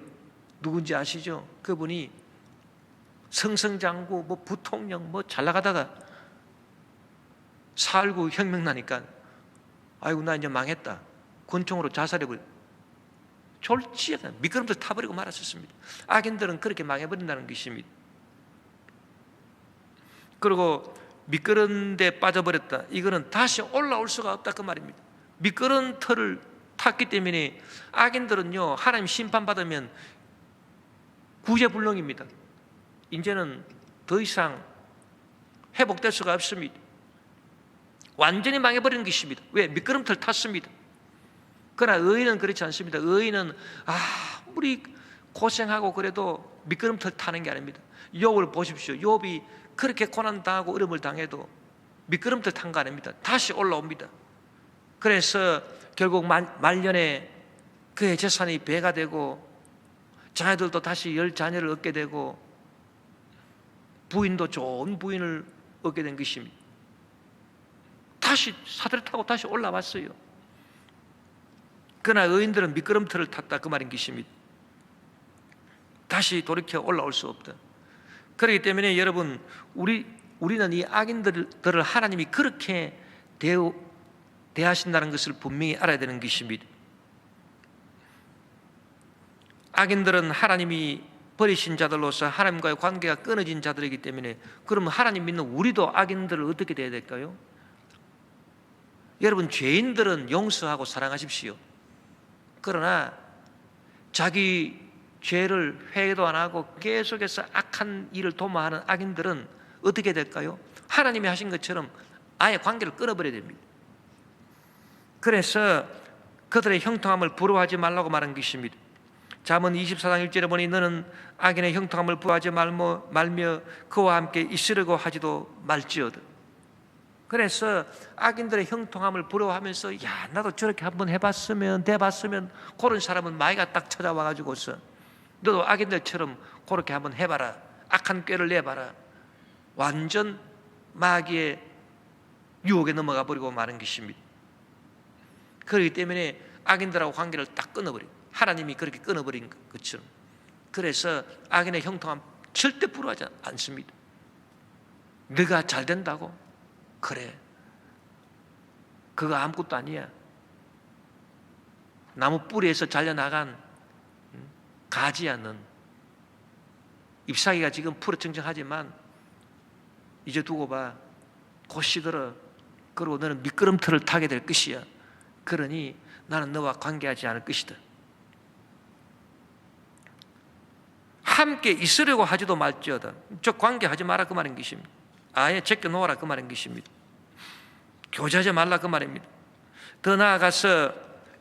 누군지 아시죠? 그분이 승승장구 뭐 부통령 뭐 잘 나가다가 4.19 혁명 나니까 아이고 나 이제 망했다, 권총으로 자살해버려. 졸지에 미끄럼틀 타버리고 말았었습니다. 악인들은 그렇게 망해버린다는 것입니다. 그리고 미끄럼틀에 빠져버렸다, 이거는 다시 올라올 수가 없다 그 말입니다. 미끄럼틀을 탔기 때문에 악인들은요, 하나님 심판받으면 구제불능입니다. 이제는 더 이상 회복될 수가 없습니다. 완전히 망해버리는 것입니다. 왜? 미끄럼틀을 탔습니다. 그러나 의인은 그렇지 않습니다. 의인은 아무리 고생하고 그래도 미끄럼틀 타는 게 아닙니다. 욥을 보십시오. 욥이 그렇게 고난당하고 어려움을 당해도 미끄럼틀 탄 거 아닙니다. 다시 올라옵니다. 그래서 결국 말년에 그의 재산이 배가 되고 자녀들도 다시 10자녀를 얻게 되고 부인도 좋은 부인을 얻게 된 것입니다. 다시 사다리 타고 다시 올라왔어요. 그러나 의인들은 미끄럼틀을 탔다 그 말인 것입니다. 다시 돌이켜 올라올 수 없다. 그렇기 때문에 여러분, 우리는 이 악인들을 하나님이 그렇게 대하신다는 것을 분명히 알아야 되는 것입니다. 악인들은 하나님이 버리신 자들로서 하나님과의 관계가 끊어진 자들이기 때문에, 그러면 하나님 믿는 우리도 악인들을 어떻게 대해야 될까요? 여러분, 죄인들은 용서하고 사랑하십시오. 그러나 자기 죄를 회개도 안 하고 계속해서 악한 일을 도모하는 악인들은 어떻게 될까요? 하나님이 하신 것처럼 아예 관계를 끊어버려야 됩니다. 그래서 그들의 형통함을 부러워하지 말라고 말한 것입니다. 잠언 24장 1절에 보니 너는 악인의 형통함을 부러워하지 말며 그와 함께 있으려고 하지도 말지어다. 그래서 악인들의 형통함을 부러워하면서 야 나도 저렇게 한번 해봤으면 돼봤으면, 그런 사람은 마귀가 딱 찾아와가지고서 너도 악인들처럼 그렇게 한번 해봐라, 악한 꾀를 내봐라. 완전 마귀의 유혹에 넘어가 버리고 마는 것입니다. 그렇기 때문에 악인들하고 관계를 딱 끊어버려요. 하나님이 그렇게 끊어버린 것처럼. 그래서 악인의 형통함 절대 부러워하지 않습니다. 네가 잘 된다고? 그래, 그거 아무것도 아니야. 나무 뿌리에서 잘려나간 가지야. 넌 잎사귀가 지금 푸르청청하지만 이제 두고 봐, 곧 시들어. 그리고 너는 미끄럼틀을 타게 될 것이야. 그러니 나는 너와 관계하지 않을 것이다. 함께 있으려고 하지도 말지어다. 저 관계하지 마라 그 말인 것입니다. 아예 제껴놓아라 그 말인 것입니다. 교제하지 말라 그 말입니다. 더 나아가서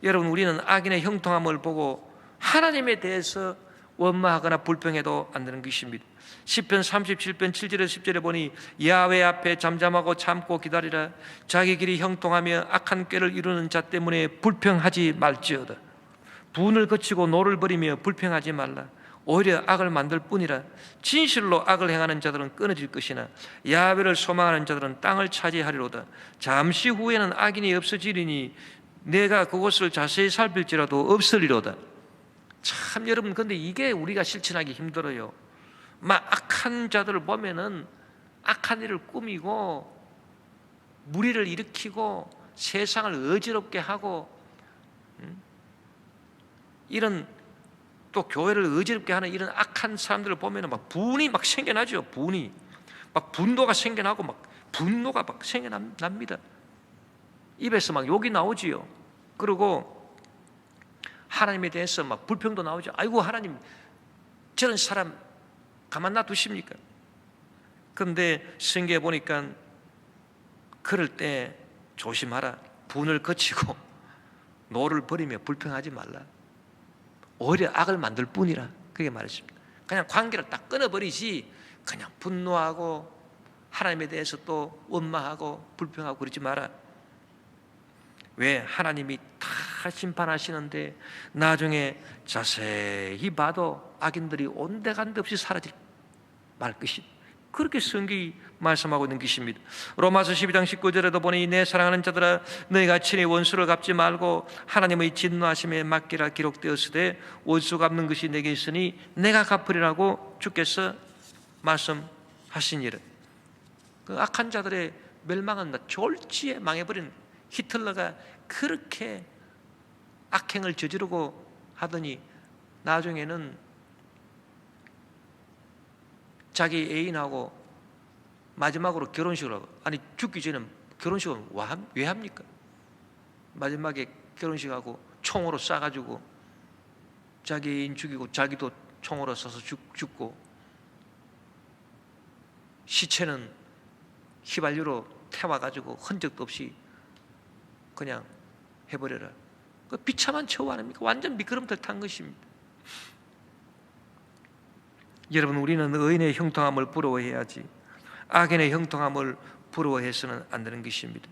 여러분, 우리는 악인의 형통함을 보고 하나님에 대해서 원망하거나 불평해도 안 되는 것입니다. 시편 37편 7절에서 10절에 보니 야훼 앞에 잠잠하고 참고 기다리라. 자기 길이 형통하며 악한 꾀를 이루는 자 때문에 불평하지 말지어다. 분을 거치고 노를 버리며 불평하지 말라. 오히려 악을 만들 뿐이라. 진실로 악을 행하는 자들은 끊어질 것이나 야훼를 소망하는 자들은 땅을 차지하리로다. 잠시 후에는 악인이 없어지리니 내가 그곳을 자세히 살필지라도 없으리로다. 참 여러분, 근데 이게 우리가 실천하기 힘들어요. 막 악한 자들을 보면은 악한 일을 꾸미고 무리를 일으키고 세상을 어지럽게 하고 이런, 또 교회를 어지럽게 하는 이런 악한 사람들을 보면은 막 분이 막 생겨나죠. 분이 막 분노가 생겨나고 막 분노가 막 생겨납니다. 입에서 막 욕이 나오지요. 그리고 하나님에 대해서 막 불평도 나오죠. 아이고 하나님, 저런 사람 가만 놔두십니까? 그런데 성경에 보니까 그럴 때 조심하라. 분을 거치고 노를 버리며 불평하지 말라. 오히려 악을 만들 뿐이라. 그게 말했습니다. 그냥 관계를 딱 끊어버리지, 그냥 분노하고 하나님에 대해서 또 원망하고 불평하고 그러지 마라. 왜? 하나님이 다 다 심판하시는데 나중에 자세히 봐도 악인들이 온데간데 없이 사라질 말 것이, 그렇게 성경이 말씀하고 있는 것입니다. 로마서 12장 19절에도 보니 내 사랑하는 자들아 너희가 친히 원수를 갚지 말고 하나님의 진노하심에 맡기라 기록되었으되 원수 갚는 것이 내게 있으니 내가 갚으리라고 주께서 말씀하시니라. 그 악한 자들의 멸망은 졸지에 망해버린 히틀러가 그렇게 악행을 저지르고 하더니 나중에는 자기 애인하고 마지막으로 결혼식을 하고, 아니 죽기 전에 결혼식을 왜 합니까? 마지막에 결혼식하고 총으로 쏴가지고 자기 애인 죽이고 자기도 총으로 쏴서 죽고, 시체는 휘발유로 태워가지고 흔적도 없이 그냥 해버려라. 그 비참한 처우 아닙니까? 완전 미끄럼틀 탄 것입니다. 여러분, 우리는 의인의 형통함을 부러워해야지 악인의 형통함을 부러워해서는 안 되는 것입니다.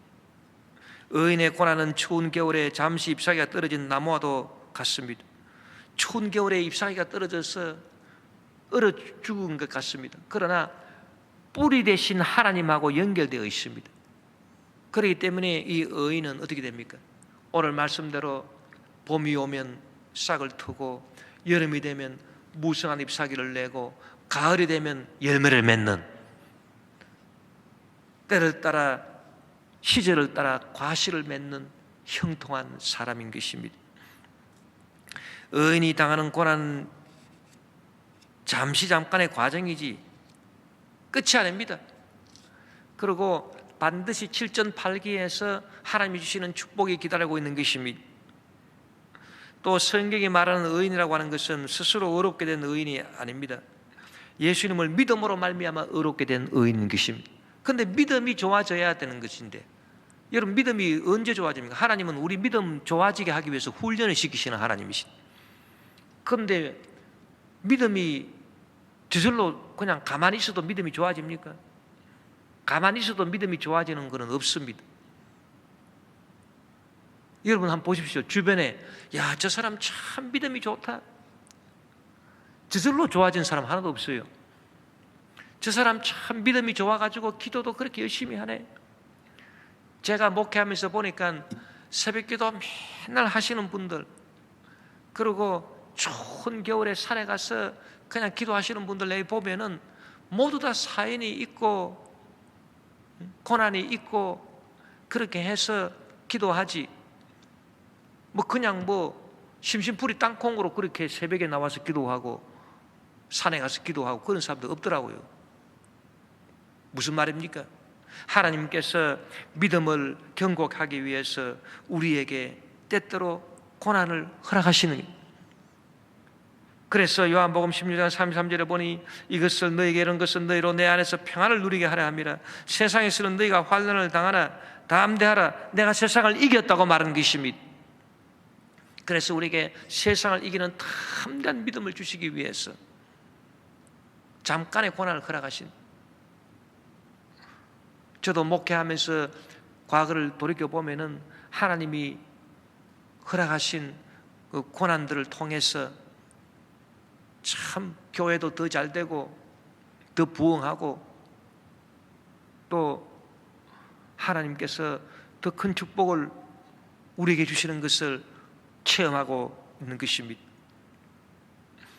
의인의 고난은 추운 겨울에 잠시 잎사귀가 떨어진 나무와도 같습니다. 추운 겨울에 잎사귀가 떨어져서 얼어 죽은 것 같습니다. 그러나 뿌리 대신 하나님하고 연결되어 있습니다. 그렇기 때문에 이 의인은 어떻게 됩니까? 오늘 말씀대로 봄이 오면 싹을 트고, 여름이 되면 무성한 잎사귀를 내고, 가을이 되면 열매를 맺는, 때를 따라 시절을 따라 과실을 맺는 형통한 사람인 것입니다. 의인이 당하는 고난은 잠깐의 과정이지 끝이 아닙니다. 그리고 반드시 7전8기에서 하나님이 주시는 축복이 기다리고 있는 것입니다. 또 성경이 말하는 의인이라고 하는 것은 스스로 어렵게 된 의인이 아닙니다. 예수님을 믿음으로 말미암아 어렵게 된 의인인 것입니다. 그런데 믿음이 좋아져야 되는 것인데, 여러분, 믿음이 언제 좋아집니까? 하나님은 우리 믿음 좋아지게 하기 위해서 훈련을 시키시는 하나님이십니다. 그런데 믿음이 저절로 그냥 가만히 있어도 믿음이 좋아집니까? 가만히 있어도 믿음이 좋아지는 것은 없습니다. 여러분 한번 보십시오. 주변에 야, 저 사람 참 믿음이 좋다, 저절로 좋아진 사람 하나도 없어요. 저 사람 참 믿음이 좋아가지고 기도도 그렇게 열심히 하네. 제가 목회하면서 보니까 새벽기도 맨날 하시는 분들, 그리고 추운 겨울에 산에 가서 그냥 기도하시는 분들 내가 보면은 모두 다 사연이 있고 고난이 있고 그렇게 해서 기도하지, 뭐 그냥 뭐 심심풀이 땅콩으로 그렇게 새벽에 나와서 기도하고 산에 가서 기도하고 그런 사람들 없더라고요. 무슨 말입니까? 하나님께서 믿음을 경고하기 위해서 우리에게 때때로 고난을 허락하시는 거예요. 그래서 요한복음 16장 33절에 보니 이것을 너희에게 이런 것은 너희로 내 안에서 평안을 누리게 하려 함이라. 세상에서는 너희가 환난을 당하나 담대하라, 내가 세상을 이겼다고 말하는 것입니다. 그래서 우리에게 세상을 이기는 담대한 믿음을 주시기 위해서 잠깐의 고난을 허락하신, 저도 목회하면서 과거를 돌이켜보면은 하나님이 허락하신 그 고난들을 통해서 참 교회도 더 잘되고 더 부흥하고, 또 하나님께서 더 큰 축복을 우리에게 주시는 것을 체험하고 있는 것입니다.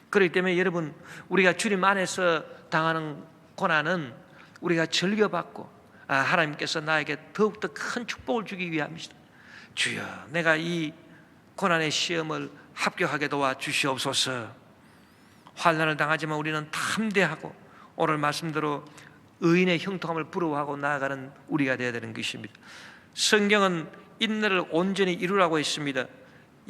그렇기 때문에 여러분, 우리가 주님 안에서 당하는 고난은 우리가 즐겨받고, 하나님께서 나에게 더욱더 큰 축복을 주기 위함이시다. 주여, 내가 이 고난의 시험을 합격하게 도와 주시옵소서. 환난을 당하지만 우리는 담대하고 오늘 말씀대로 의인의 형통함을 부러워하고 나아가는 우리가 되어야 되는 것입니다. 성경은 인내를 온전히 이루라고 했습니다.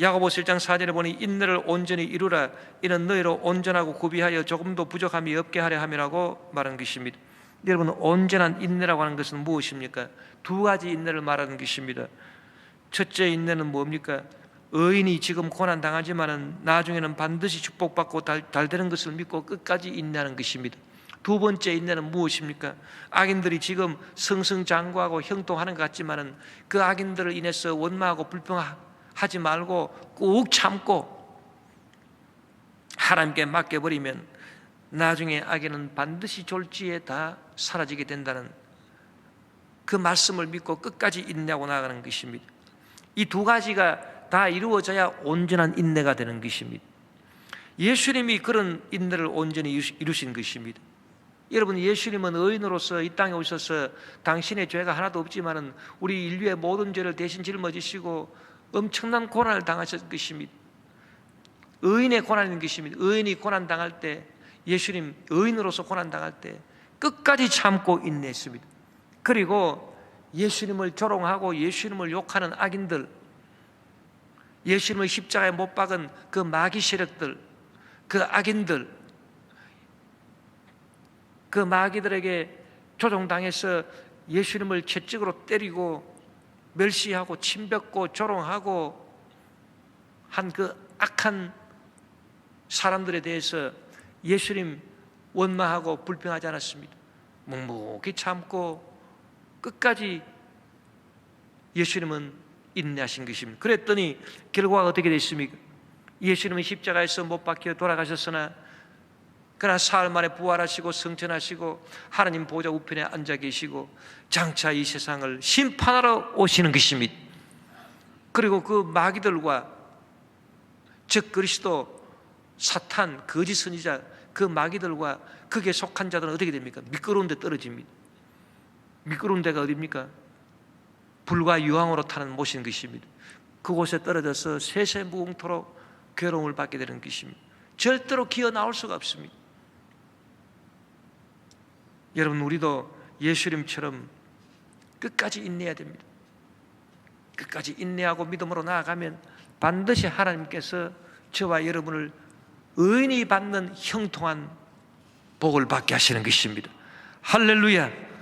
야고보서 1장 4절에 보니 인내를 온전히 이루라, 이는 너희로 온전하고 구비하여 조금도 부족함이 없게 하려 함이라고 말한 것입니다. 여러분, 온전한 인내라고 하는 것은 무엇입니까? 두 가지 인내를 말하는 것입니다. 첫째 인내는 뭡니까? 의인이 지금 고난 당하지만은 나중에는 반드시 축복받고 달되는 것을 믿고 끝까지 인내하는 것입니다. 두 번째 인내는 무엇입니까? 악인들이 지금 승승장구하고 형통하는 것 같지만은 그 악인들을 인해서 원망하고 불평하지 하지 말고 꾹 참고 하나님께 맡겨버리면 나중에 악에는 반드시 졸지에 다 사라지게 된다는 그 말씀을 믿고 끝까지 인내하고 나아가는 것입니다. 이 두 가지가 다 이루어져야 온전한 인내가 되는 것입니다. 예수님이 그런 인내를 온전히 이루신 것입니다. 여러분, 예수님은 의인으로서 이 땅에 오셔서 당신의 죄가 하나도 없지만은 우리 인류의 모든 죄를 대신 짊어지시고 엄청난 고난을 당하셨을 것입니다. 의인의 고난인 것입니다. 의인이 고난 당할 때, 예수님 의인으로서 고난 당할 때 끝까지 참고 인내했습니다. 그리고 예수님을 조롱하고 예수님을 욕하는 악인들, 예수님을 십자가에 못 박은 그 마귀 세력들, 그 악인들, 그 마귀들에게 조종당해서 예수님을 채찍으로 때리고 멸시하고 침뱉고 조롱하고 한 그 악한 사람들에 대해서 예수님 원망하고 불평하지 않았습니다. 묵묵히 참고 끝까지 예수님은 인내하신 것입니다. 그랬더니 결과가 어떻게 됐습니까? 예수님은 십자가에서 못 박혀 돌아가셨으나 그러나 사흘 만에 부활하시고 승천하시고 하나님 보좌 우편에 앉아 계시고 장차 이 세상을 심판하러 오시는 것입니다. 그리고 그 마귀들과 즉 그리스도, 사탄, 거짓 선지자, 그 마귀들과 그게 속한 자들은 어떻게 됩니까? 미끄러운 데 떨어집니다. 미끄러운 데가 어디입니까? 불과 유황으로 타는 못인 것입니다. 그곳에 떨어져서 세세무궁토록 괴로움을 받게 되는 것입니다. 절대로 기어 나올 수가 없습니다. 여러분, 우리도 예수님처럼 끝까지 인내해야 됩니다. 끝까지 인내하고 믿음으로 나아가면 반드시 하나님께서 저와 여러분을 의인이 받는 형통한 복을 받게 하시는 것입니다. 할렐루야.